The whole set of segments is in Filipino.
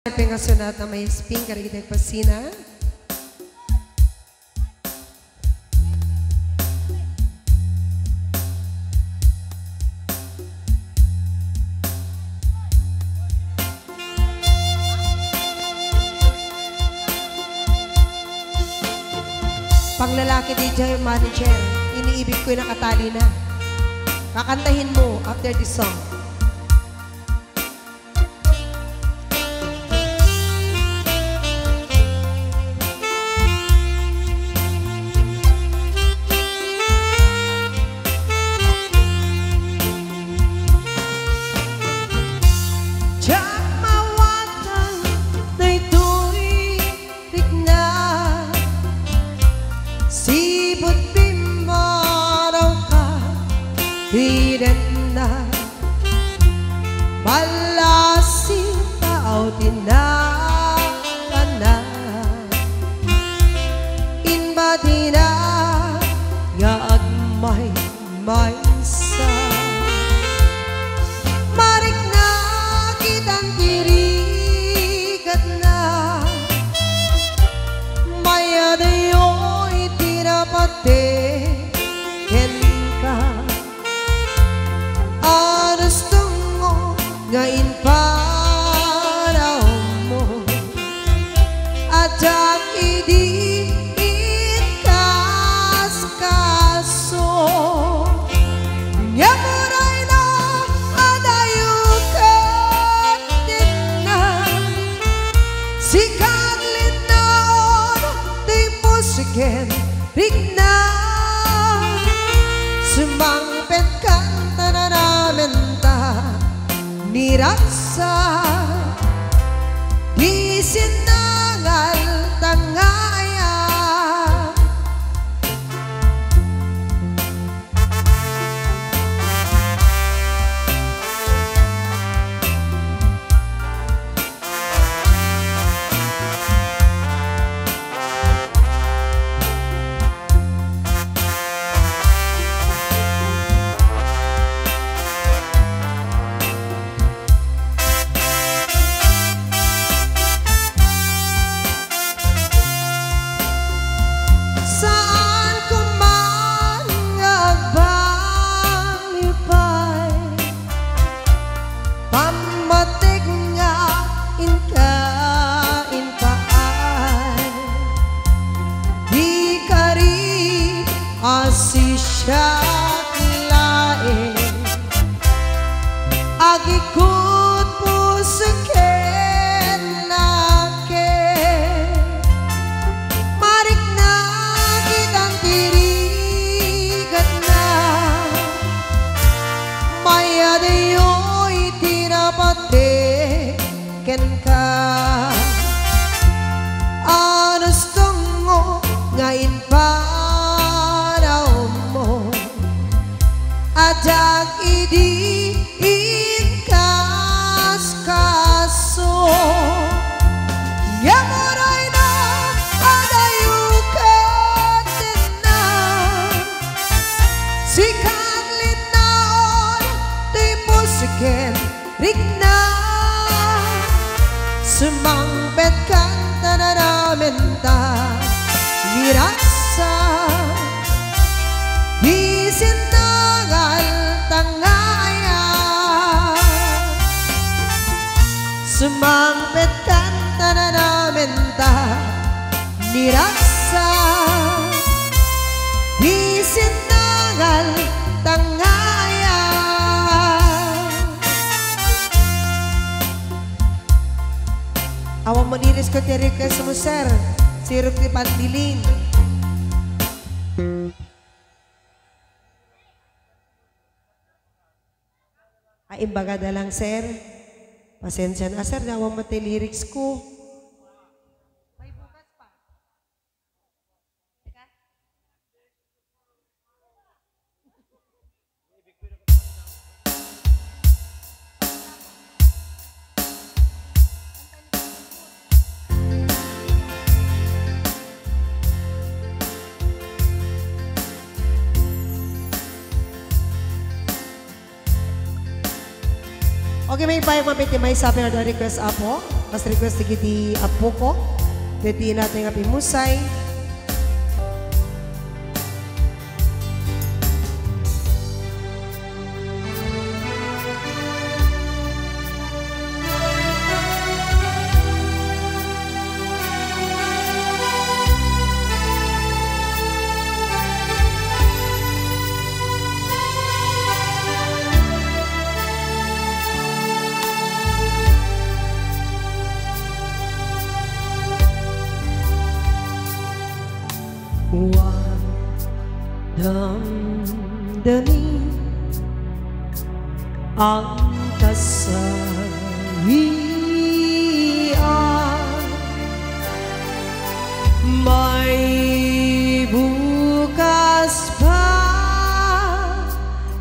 Pengasunat na may spin karigitang pasina. Panglalaki DJ manager, iniibig ko yung nakatali na. Kakantahin mo after this song. Hidden na Malasin tao tinakana Inbatina Yaag may sa Marik na kitang tirigat na Maya dayo'y tinapate Ken ka ngayon para mo at idiit kaso yamuray na adayukan din na sikaglit na tipos rigna sumangpet kanta na namin nirasa di sinangal tangaya siya't lain agikut pusaken lake marik na kitang tirigat na maya dayo'y tinapate ken ka anos tungo ngayon pa Ajak idiin kaso yamuray na adayukan din na sikaglit na on tipos rigna sumangpet kanta na namin ta nirasa di sinangal tangaya sumangpet kanta na namin ta nirasa di sinangal tangaya awan mo niris ko tirik ka sa muser siruk di pandilin ay imbaga na lang sir pasensya na sir nawang mati lyrics ko may bukas pa Okay, may payo mapiti may sabi na request apo. Mas request di apo ko. Diti natin nga pimusay. Huwag damdamin ang kasawian. May bukas pa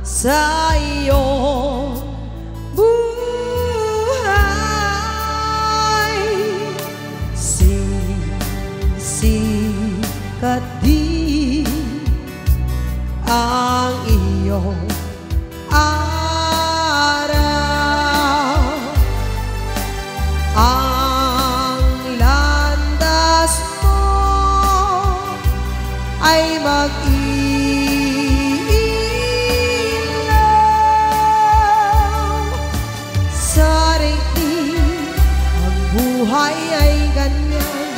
sa iyong buhay. Sikat di ang iyong araw. Ang landas mo ay mag-ilaw. Sa daigdig ang buhay ay ganyan,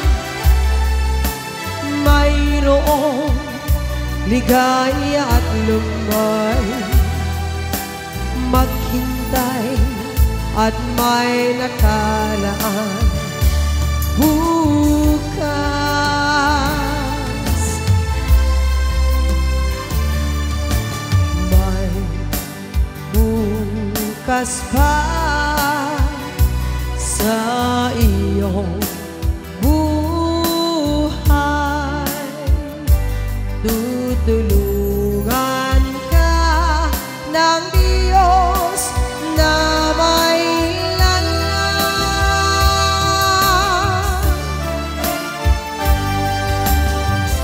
mayroong ligaya at lumay. Maghintay at may nakalaan bukas. May bukas pa sa iyong tutulungan ka ng Diyos na may lalang.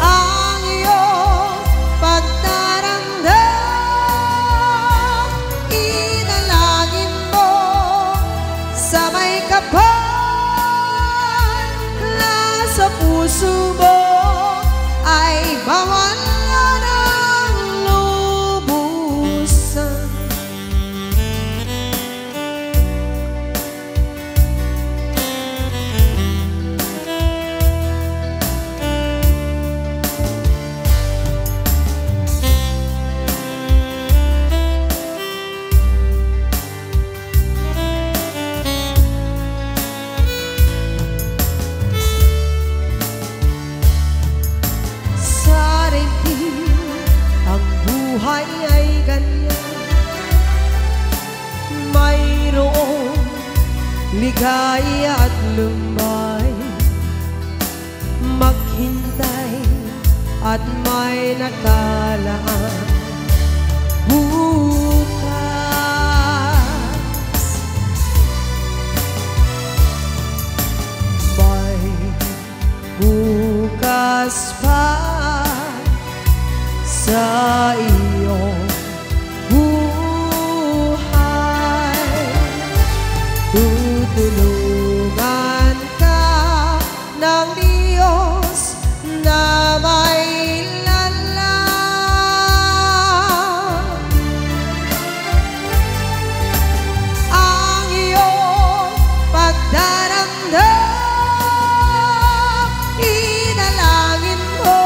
Ang iyong pagdaramdam, inalangin mo sa may kapal na sa puso mo ay mawala ng lubusan. Buhay ay ganyan, mayroong ligaya at lumay. Maghintay at may nakalaan bukas. May bukas pa sa iyong buhay. Tutulungan ka ng Diyos na may lalang. Ang iyong pagdaramdam, inalangin mo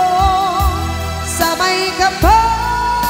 sa may kapal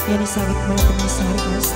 Yan isawit mo na kami sa request.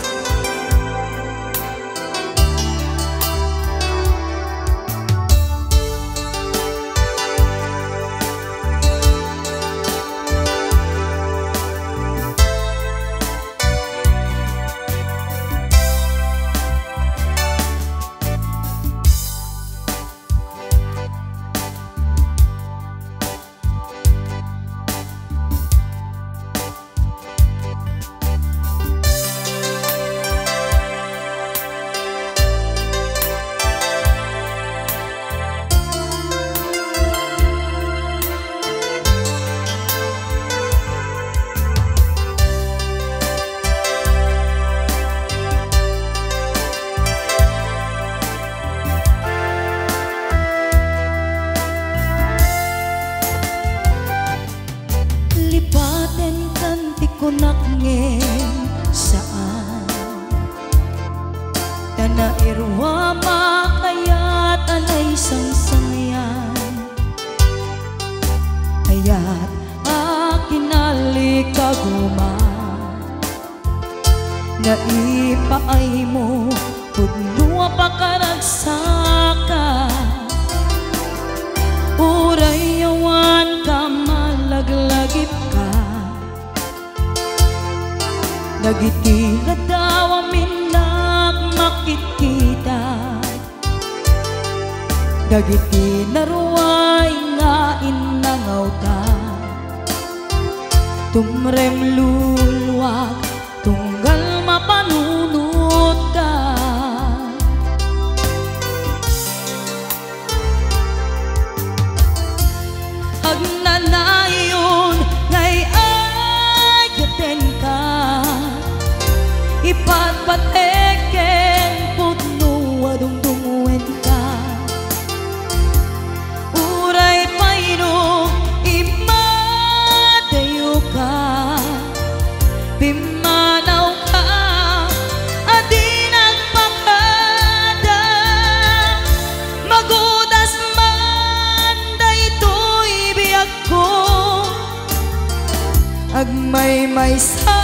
Lipaten kanti ko nakngin saan Tana irwa makayat anay sangsangayan Ayat akin alikaguma Naipaay mo pudnua pakaragsaka Uray yawan ka malaglagip ka Nagitila daw amin nagmakikita Dagiti naruay nga inangaw ta Tumrem lulwag tunggal mapanunod ka Agnanayon ngay ayaten ka Ipatpateken putno adungdungwen ka Uray paino imadayo ka Pimanaw ka adi nagpakada Magudas man daytoy biyag ko Agmay-may sa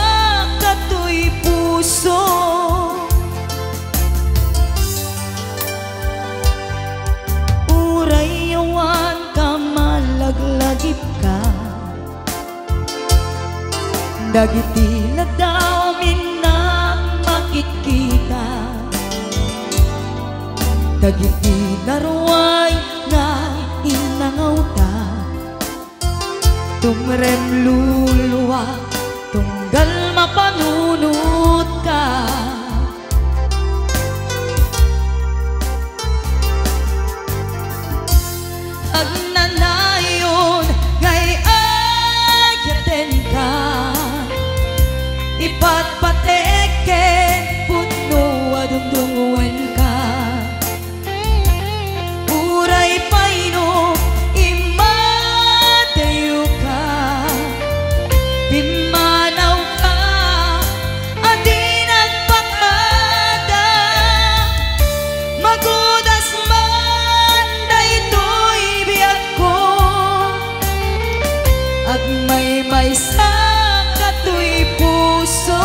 katoy puso Uray yawan ka malaglagip ka Dagiti na daw minang makikita Dagiti naruay nga inangaw ta Tumrem luluwa tunggal mapanunod ka Agnanayon ngay ayaten ka Ipatpateken putno adungdungwen ka Uray paino imadayo ka Pimanaw ka adi nagpakada Magudas man daytoy biyag ko Agmay-may sa katoy puso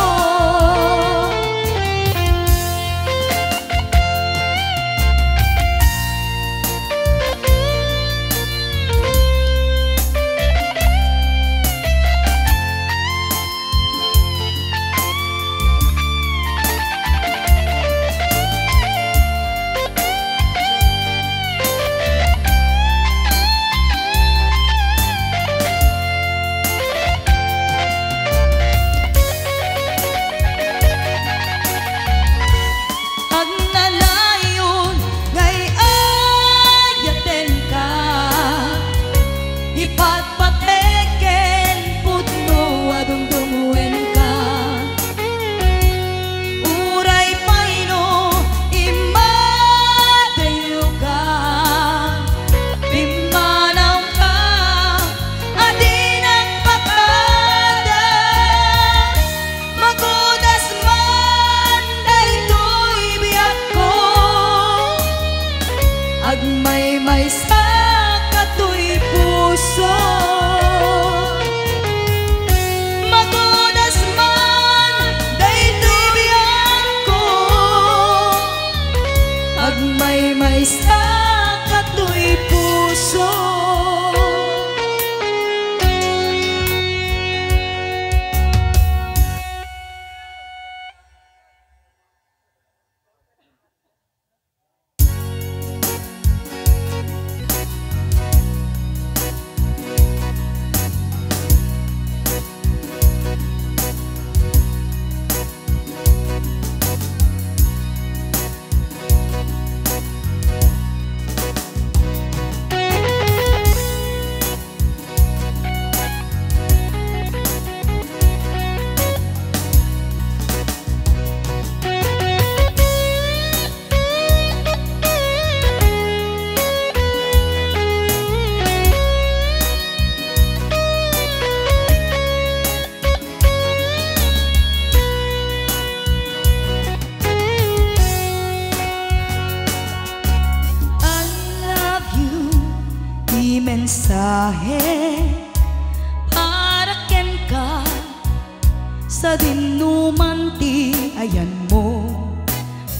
sa dinumanti ayan mo,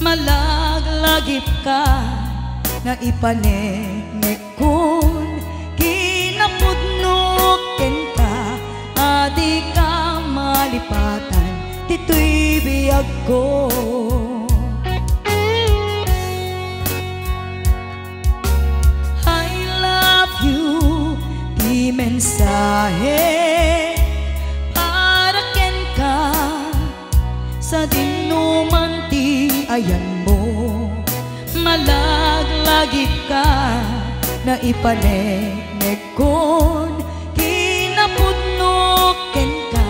malaglagip ka na ipaneknek kun kinapudnuken ka, adi ka malipatan dito'y biyag ko. I love you, di mensahe para ken ka sa dinumanti ayan mo, malaglagip ka na ipaneknek kun kinapudnuken ka,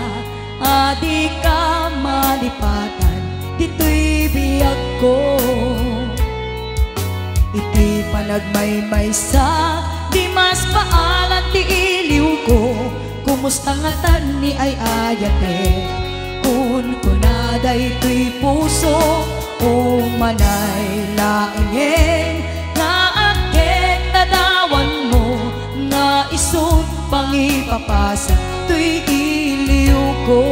adi ka malipatan dito'y biyag ko. Iti panagmaymaysa di mas paalan ti iliw ko, kumusta nga tani ay ayate kun kunaday to'y puso o manay laingen nga akek nadawan mo, nga isut pangipapasa to'y iliw ko.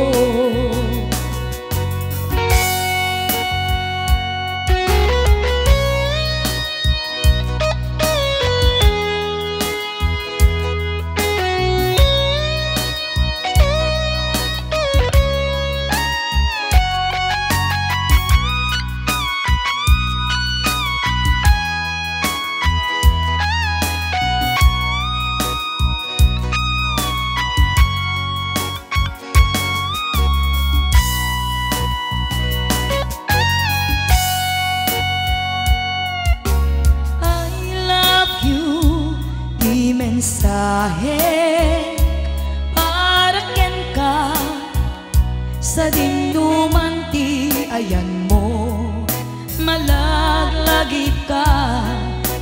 Mensahe para ken ka sa dinumanti ayan mo, malaglagip ka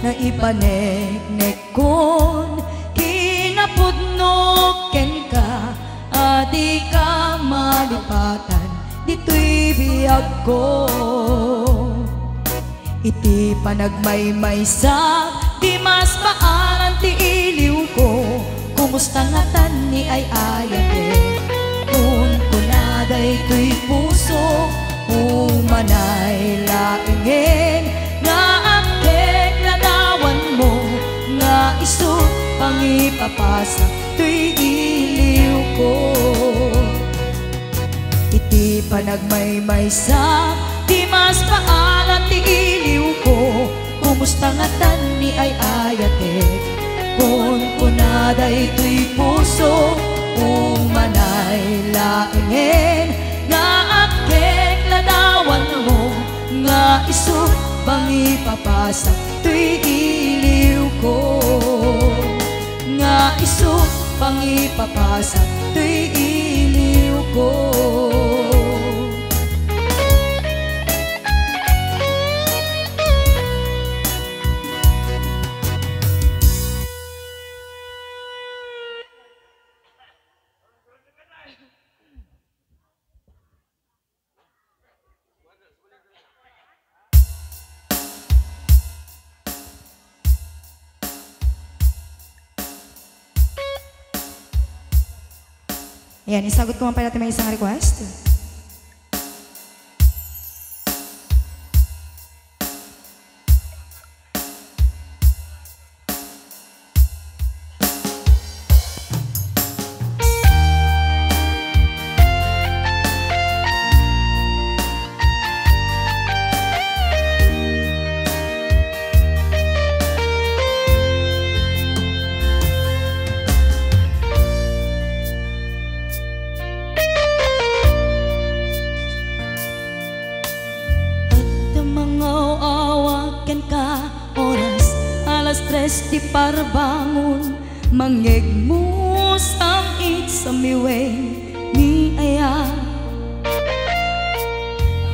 na ipaneknek kun kinapudnuken ka, adi ka malipatan dito'y biyag ko. Iti panagmaymaysa di mas paalan ti iliw ko, kumusta nga tani ay ayate kun kunaday to'y puso umanay laingen nga akek nadawan mo, nga isut pangipapasa to'y iliw ko. Iti panagmaymaysa di mas paalan ti iliw ko, kumusta nga tani ay ayate kun kunaday to'y puso umanay laingen nga akek nadawan mo, nga isut pangipapasa to'y iliw ko, nga isut pangipapasa to'y iliw ko. Ayan, isagot ko man pa natin may isang request. Di parbangon mangegmus ang itsamiwen ni aya,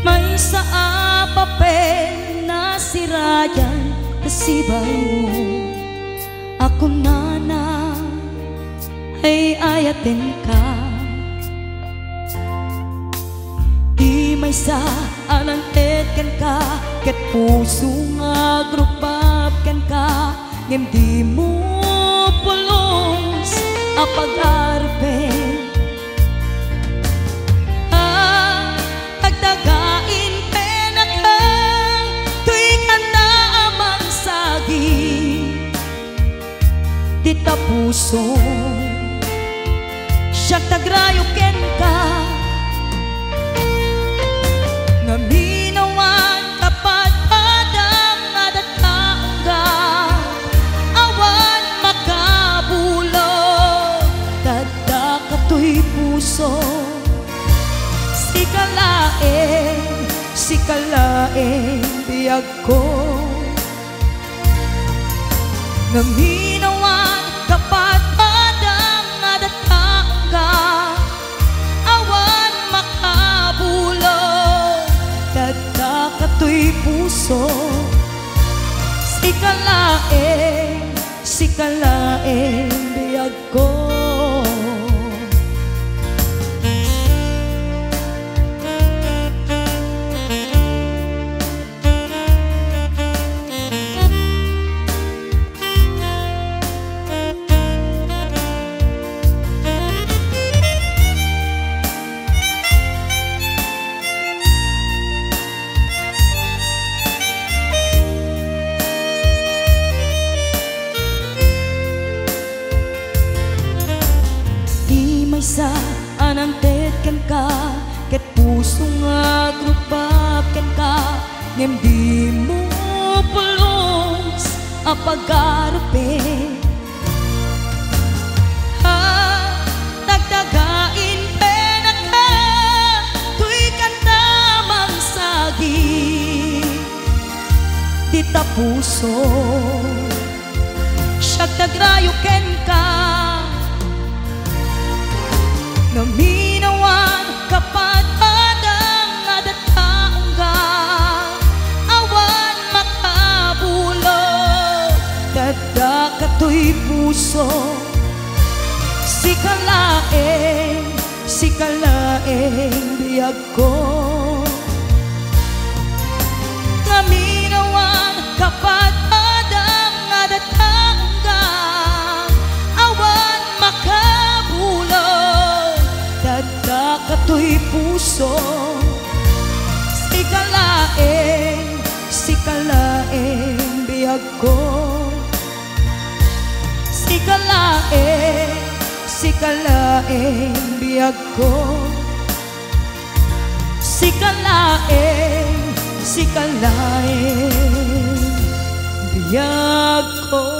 may sa papel na sirayan kasibay mo, ako nana ay ayaten ka, di may sa alantet ken ka ket puso nga grupap ken ka, ngem di mo pulos apag-arpen puso. Siya tagrayo ken ka, nga minawan tapat padang adat kaungga, awan makabulog, tadda kato'y puso. Sikalaeng biyag ko, nga minawan tapat padang adat kaungga, awan makabulog, tadda kato'y puso. Sikalaeng biyag ko. Sa anang tetken ka, ket puso nga grupap ken ka, ngem di mo pulos apagarupe. Tagdagain pena ka, tuy kanta mangsagi, di ta puso siya tagrayo ken ka, nga minawan kapat padang adat kaungga, awan makabulog, tadda kato'y puso. Sikalaeng biyag ko, nga minawan kapat padang adat kaungga, awan makabulog, tadda kato'y puso. Sikalaeng biyag ko, sikalaeng biyag ko, sikalaeng biyag ko.